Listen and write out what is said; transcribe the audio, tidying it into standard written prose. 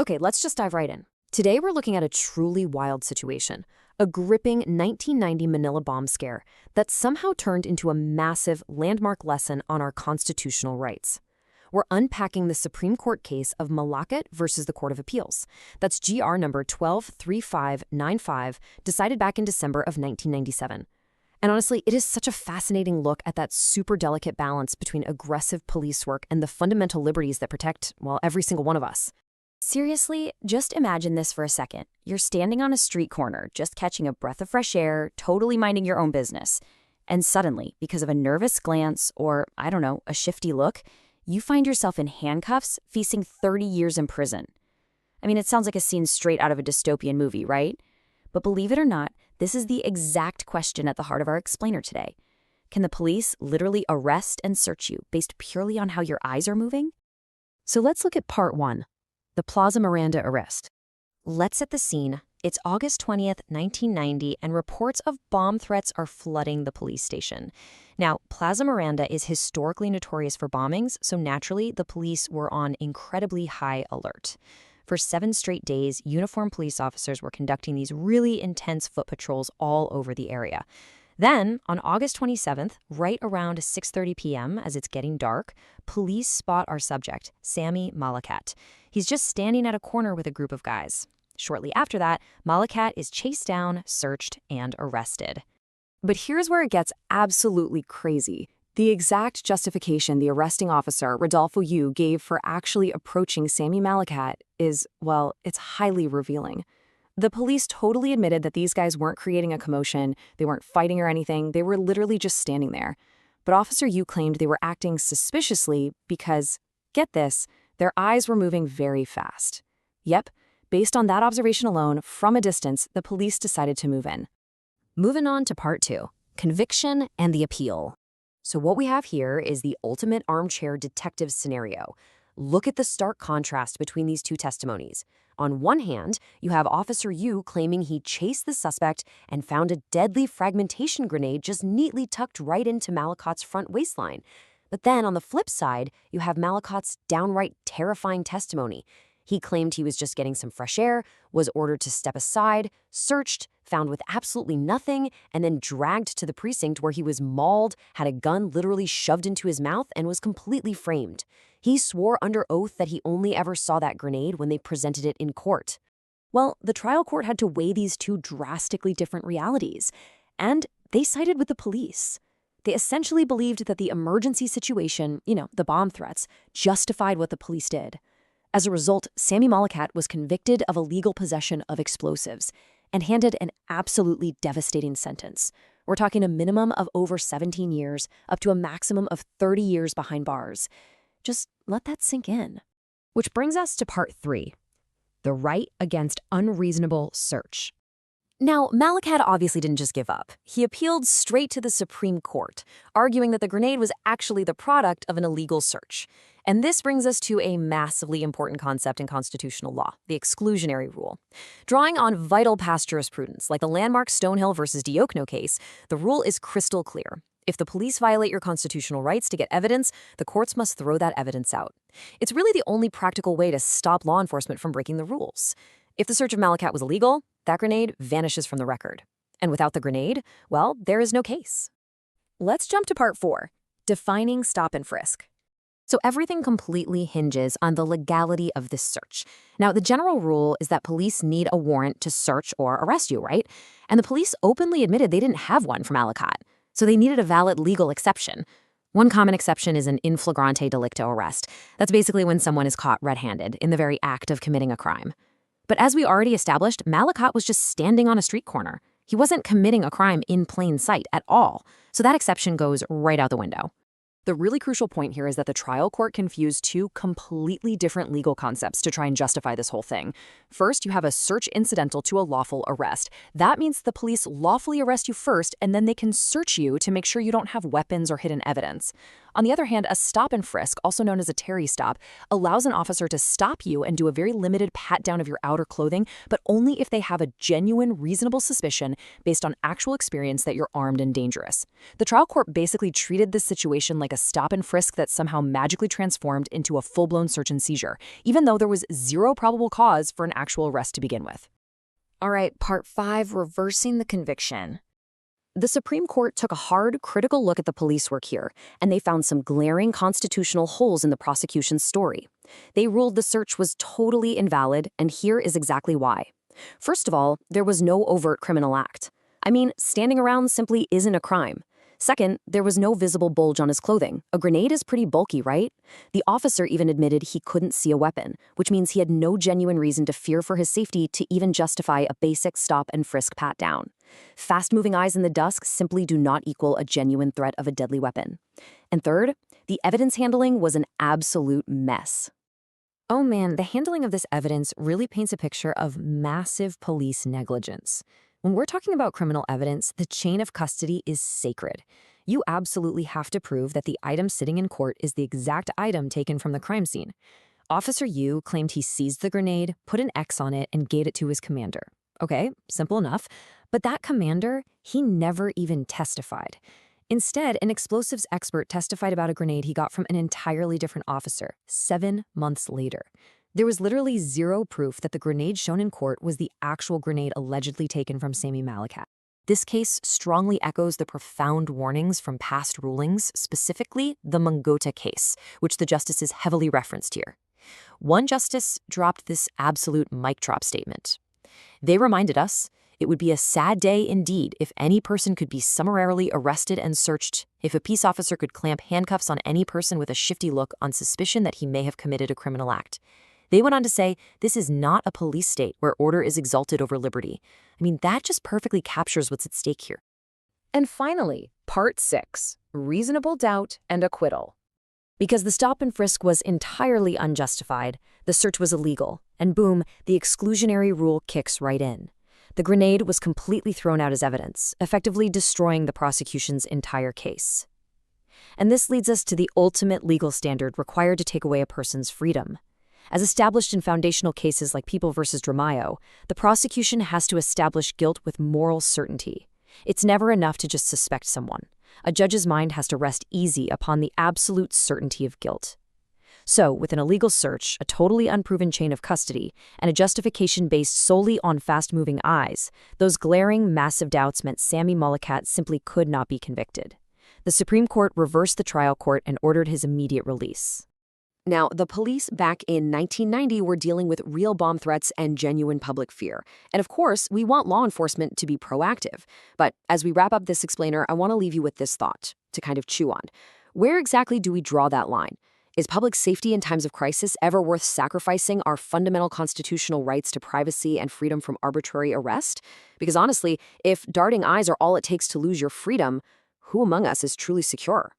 Okay, let's just dive right in. Today we're looking at a truly wild situation, a gripping 1990 Manila bomb scare that somehow turned into a massive landmark lesson on our constitutional rights. We're unpacking the Supreme Court case of Malacat versus the Court of Appeals. That's GR number 123595, decided back in December of 1997. And honestly, it is such a fascinating look at that super delicate balance between aggressive police work and the fundamental liberties that protect, well, every single one of us. Seriously, just imagine this for a second. You're standing on a street corner, just catching a breath of fresh air, totally minding your own business. And suddenly, because of a nervous glance or, I don't know, a shifty look, you find yourself in handcuffs, facing 30 years in prison. I mean, it sounds like a scene straight out of a dystopian movie, right? But believe it or not, this is the exact question at the heart of our explainer today. Can the police literally arrest and search you based purely on how your eyes are moving? So let's look at part 1, the Plaza Miranda arrest. Let's set the scene. It's August 20th, 1990, and reports of bomb threats are flooding the police station. Now, Plaza Miranda is historically notorious for bombings, so naturally, the police were on incredibly high alert. For 7 straight days, uniformed police officers were conducting these really intense foot patrols all over the area. Then, on August 27th, right around 6:30 p.m., as it's getting dark, police spot our subject, Sammy Malacat. He's just standing at a corner with a group of guys. Shortly after that, Malacat is chased down, searched, and arrested. But here's where it gets absolutely crazy. The exact justification the arresting officer, Rodolfo Yu, gave for actually approaching Sammy Malacat is, well, it's highly revealing. The police totally admitted that these guys weren't creating a commotion, they weren't fighting or anything, they were literally just standing there. But Officer Yu claimed they were acting suspiciously because, get this, their eyes were moving very fast. Yep. Based on that observation alone, from a distance, the police decided to move in. Moving on to part 2, conviction and the appeal. So what we have here is the ultimate armchair detective scenario. Look at the stark contrast between these two testimonies. On one hand, you have Officer Yu claiming he chased the suspect and found a deadly fragmentation grenade just neatly tucked right into Malacat's front waistline. But then on the flip side, you have Malacat's downright terrifying testimony. He claimed he was just getting some fresh air, was ordered to step aside, searched, found with absolutely nothing, and then dragged to the precinct where he was mauled, had a gun literally shoved into his mouth, and was completely framed. He swore under oath that he only ever saw that grenade when they presented it in court. Well, the trial court had to weigh these two drastically different realities, and they sided with the police. They essentially believed that the emergency situation, the bomb threats, justified what the police did. As a result, Sammy Malacat was convicted of illegal possession of explosives and handed an absolutely devastating sentence. We're talking a minimum of over 17 years, up to a maximum of 30 years behind bars. Just let that sink in. Which brings us to part 3, the right against unreasonable search. Now, Malacat obviously didn't just give up. He appealed straight to the Supreme Court, arguing that the grenade was actually the product of an illegal search. And this brings us to a massively important concept in constitutional law, the exclusionary rule. Drawing on vital past jurisprudence, like the landmark Stonehill versus Diokno case, the rule is crystal clear. If the police violate your constitutional rights to get evidence, the courts must throw that evidence out. It's really the only practical way to stop law enforcement from breaking the rules. If the search of Malacat was illegal, that grenade vanishes from the record. And without the grenade, well, there is no case. Let's jump to part 4, defining stop and frisk. So everything completely hinges on the legality of this search. Now, the general rule is that police need a warrant to search or arrest you, right? And the police openly admitted they didn't have one for Malacat, so they needed a valid legal exception. One common exception is an in flagrante delicto arrest. That's basically when someone is caught red-handed in the very act of committing a crime. But as we already established, Malacat was just standing on a street corner. He wasn't committing a crime in plain sight at all, so that exception goes right out the window. The really crucial point here is that the trial court confused two completely different legal concepts to try and justify this whole thing. First, you have a search incidental to a lawful arrest. That means the police lawfully arrest you first, and then they can search you to make sure you don't have weapons or hidden evidence. On the other hand, a stop and frisk, also known as a Terry stop, allows an officer to stop you and do a very limited pat-down of your outer clothing, but only if they have a genuine, reasonable suspicion based on actual experience that you're armed and dangerous. The trial court basically treated this situation like a stop and frisk that somehow magically transformed into a full-blown search and seizure, even though there was zero probable cause for an actual arrest to begin with. All right, part 5, reversing the conviction. The Supreme Court took a hard, critical look at the police work here, and they found some glaring constitutional holes in the prosecution's story. They ruled the search was totally invalid, and here is exactly why. First of all, there was no overt criminal act. I mean, standing around simply isn't a crime. Second, there was no visible bulge on his clothing. A grenade is pretty bulky, right? The officer even admitted he couldn't see a weapon, which means he had no genuine reason to fear for his safety to even justify a basic stop and frisk pat down. Fast-moving eyes in the dusk simply do not equal a genuine threat of a deadly weapon. And third, the evidence handling was an absolute mess. Oh man, the handling of this evidence really paints a picture of massive police negligence. When we're talking about criminal evidence, the chain of custody is sacred. You absolutely have to prove that the item sitting in court is the exact item taken from the crime scene. Officer Yu claimed he seized the grenade, put an X on it, and gave it to his commander. Okay, simple enough. But that commander, he never even testified. Instead, an explosives expert testified about a grenade he got from an entirely different officer 7 months later. There was literally zero proof that the grenade shown in court was the actual grenade allegedly taken from Sammy Malacat. This case strongly echoes the profound warnings from past rulings, specifically the Mangota case, which the justices heavily referenced here. One justice dropped this absolute mic drop statement. They reminded us, it would be a sad day indeed if any person could be summarily arrested and searched, if a peace officer could clamp handcuffs on any person with a shifty look on suspicion that he may have committed a criminal act. They went on to say, this is not a police state where order is exalted over liberty. I mean, that just perfectly captures what's at stake here. And finally, part 6, reasonable doubt and acquittal. Because the stop and frisk was entirely unjustified, the search was illegal, and boom, the exclusionary rule kicks right in. The grenade was completely thrown out as evidence, effectively destroying the prosecution's entire case. And this leads us to the ultimate legal standard required to take away a person's freedom. As established in foundational cases like People v. Dramayo, the prosecution has to establish guilt with moral certainty. It's never enough to just suspect someone. A judge's mind has to rest easy upon the absolute certainty of guilt. So, with an illegal search, a totally unproven chain of custody, and a justification based solely on fast-moving eyes, those glaring, massive doubts meant Sammy Malacat simply could not be convicted. The Supreme Court reversed the trial court and ordered his immediate release. Now, the police back in 1990 were dealing with real bomb threats and genuine public fear. And of course, we want law enforcement to be proactive. But as we wrap up this explainer, I want to leave you with this thought to kind of chew on. Where exactly do we draw that line? Is public safety in times of crisis ever worth sacrificing our fundamental constitutional rights to privacy and freedom from arbitrary arrest? Because honestly, if darting eyes are all it takes to lose your freedom, who among us is truly secure?